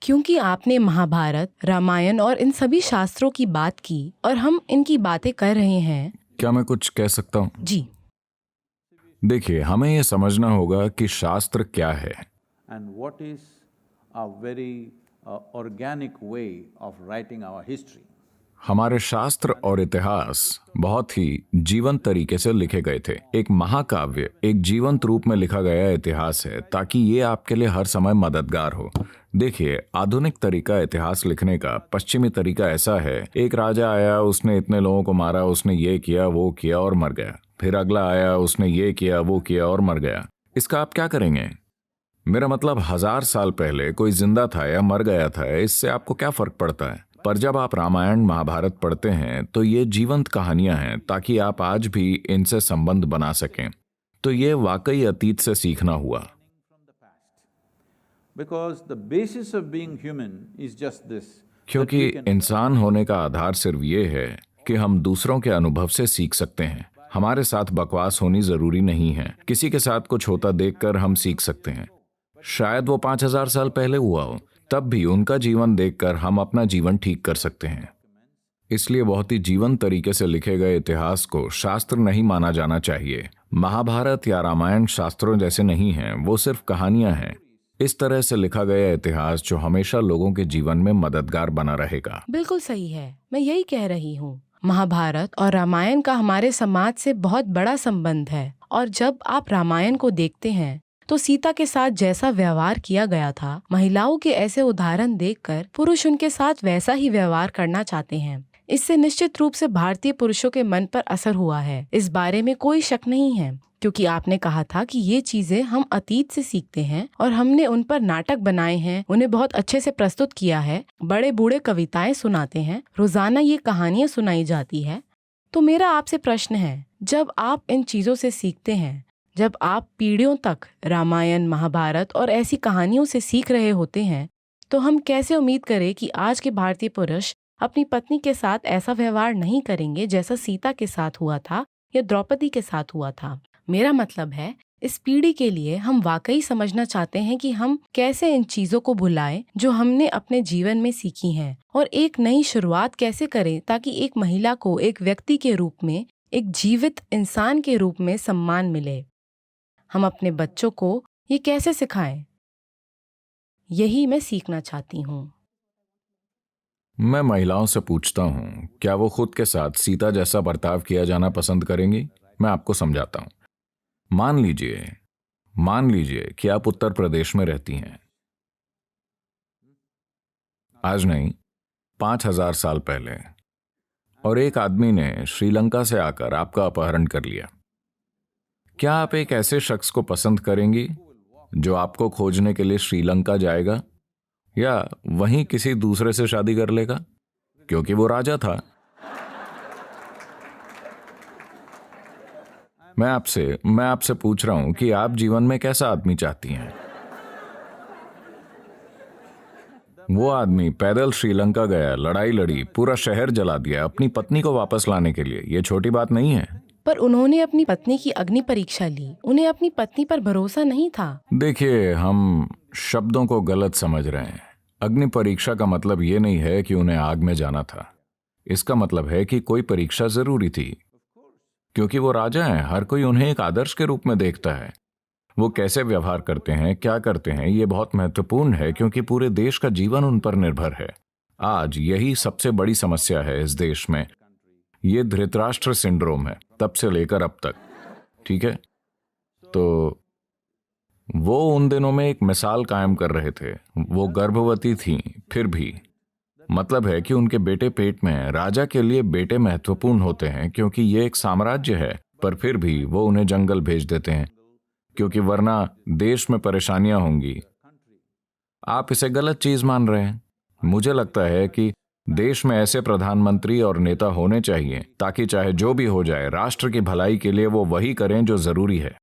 क्योंकि आपने महाभारत, रामायण और इन सभी शास्त्रों की बात की और हम इनकी बातें कर रहे हैं। क्या मैं कुछ कह सकता हूँ? जी, देखिए, हमें ये समझना होगा कि शास्त्र क्या है। and what is a very organic way of writing our history. हमारे शास्त्र और इतिहास बहुत ही जीवंत तरीके से लिखे गए थे। एक महाकाव्य एक जीवंत रूप में लिखा गया इतिहास है, ताकि ये आपके लिए हर समय मददगार हो। देखिए, आधुनिक तरीका इतिहास लिखने का, पश्चिमी तरीका ऐसा है, एक राजा आया, उसने इतने लोगों को मारा, उसने ये किया वो किया और मर गया। फिर अगला आया, उसने ये किया वो किया और मर गया। इसका आप क्या करेंगे? मेरा मतलब 1000 साल पहले कोई जिंदा था या मर गया था, इससे आपको क्या फर्क पड़ता है? पर जब आप रामायण महाभारत पढ़ते हैं तो ये जीवंत कहानियां हैं, ताकि आप आज भी इनसे संबंध बना सकें। तो ये वाकई अतीत से सीखना हुआ। Because the basis of being human is just this. क्योंकि इंसान होने का आधार सिर्फ ये है कि हम दूसरों के अनुभव से सीख सकते हैं। हमारे साथ बकवास होनी जरूरी नहीं है। किसी के साथ कुछ होता देखकर हम सीख सकते हैं। शायद वो 5000 साल पहले हुआ हो, तब भी उनका जीवन देखकर हम अपना जीवन ठीक कर सकते हैं। इसलिए बहुत ही जीवंत तरीके से लिखे गए इतिहास को शास्त्र नहीं माना जाना चाहिए। महाभारत या रामायण शास्त्रों जैसे नहीं हैं, वो सिर्फ कहानियां हैं। इस तरह से लिखा गया इतिहास जो हमेशा लोगों के जीवन में मददगार बना रहेगा। बिल्कुल सही है, मैं यही कह रही हूँ। महाभारत और रामायण का हमारे समाज से बहुत बड़ा संबंध है, और जब आप रामायण को देखते हैं तो सीता के साथ जैसा व्यवहार किया गया था, महिलाओं के ऐसे उदाहरण देखकर पुरुष उनके साथ वैसा ही व्यवहार करना चाहते हैं। इससे निश्चित रूप से भारतीय पुरुषों के मन पर असर हुआ है, इस बारे में कोई शक नहीं है। क्योंकि आपने कहा था कि ये चीजें हम अतीत से सीखते हैं और हमने उन पर नाटक बनाए हैं, उन्हें बहुत अच्छे से प्रस्तुत किया है, बड़े बूढ़े कविताएं सुनाते हैं, रोजाना ये कहानियां सुनाई जाती है। तो मेरा आपसे प्रश्न है, जब आप इन चीजों से सीखते हैं, जब आप पीढ़ियों तक रामायण, महाभारत और ऐसी कहानियों से सीख रहे होते हैं, तो हम कैसे उम्मीद करें कि आज के भारतीय पुरुष अपनी पत्नी के साथ ऐसा व्यवहार नहीं करेंगे जैसा सीता के साथ हुआ था या द्रौपदी के साथ हुआ था। मेरा मतलब है, इस पीढ़ी के लिए हम वाकई समझना चाहते हैं कि हम कैसे इन चीजों को भुलाएं जो हमने अपने जीवन में सीखी हैं, और एक नई शुरुआत कैसे करें ताकि एक महिला को एक व्यक्ति के रूप में, एक जीवित इंसान के रूप में सम्मान मिले। हम अपने बच्चों को ये कैसे सिखाएं? यही मैं सीखना चाहती हूँ। मैं महिलाओं से पूछता हूँ, क्या वो खुद के साथ सीता जैसा बर्ताव किया जाना पसंद करेंगी? मैं आपको समझाता हूँ। मान लीजिए कि आप उत्तर प्रदेश में रहती हैं। आज नहीं, 5000 साल पहले, और एक आदमी ने श्रीलंका से आकर आपका अपहरण कर लिया। क्या आप एक ऐसे शख्स को पसंद करेंगी जो आपको खोजने के लिए श्रीलंका जाएगा, या वहीं किसी दूसरे से शादी कर लेगा क्योंकि वो राजा था? मैं आपसे पूछ रहा हूं कि आप जीवन में कैसा आदमी चाहती हैं? वो आदमी पैदल श्रीलंका गया, लड़ाई लड़ी, पूरा शहर जला दिया अपनी पत्नी को वापस लाने के लिए। ये छोटी बात नहीं है। पर उन्होंने अपनी पत्नी की अग्नि परीक्षा ली, उन्हें अपनी पत्नी पर भरोसा नहीं था। देखिए, हम शब्दों को गलत समझ रहे हैं। अग्नि परीक्षा का मतलब ये नहीं है कि उन्हें आग में जाना था। इसका मतलब है कि कोई परीक्षा जरूरी थी, क्योंकि वो राजा हैं। हर कोई उन्हें एक आदर्श के रूप में देखता है। वो कैसे व्यवहार करते हैं, क्या करते हैं, ये बहुत महत्वपूर्ण है, क्योंकि पूरे देश का जीवन उन पर निर्भर है। आज यही सबसे बड़ी समस्या है इस देश में। ये धृतराष्ट्र सिंड्रोम है, तब से लेकर अब तक। ठीक है, तो वो उन दिनों में एक मिसाल कायम कर रहे थे। वो गर्भवती थीं, फिर भी मतलब है कि उनके बेटे पेट में हैं। राजा के लिए बेटे महत्वपूर्ण होते हैं, क्योंकि ये एक साम्राज्य है, पर फिर भी वो उन्हें जंगल भेज देते हैं, क्योंकि वरना देश में परेशानियां होंगी। आप इसे गलत चीज मान रहे हैं। मुझे लगता है कि देश में ऐसे प्रधानमंत्री और नेता होने चाहिए, ताकि चाहे जो भी हो जाए, राष्ट्र की भलाई के लिए वो वही करें जो जरूरी है।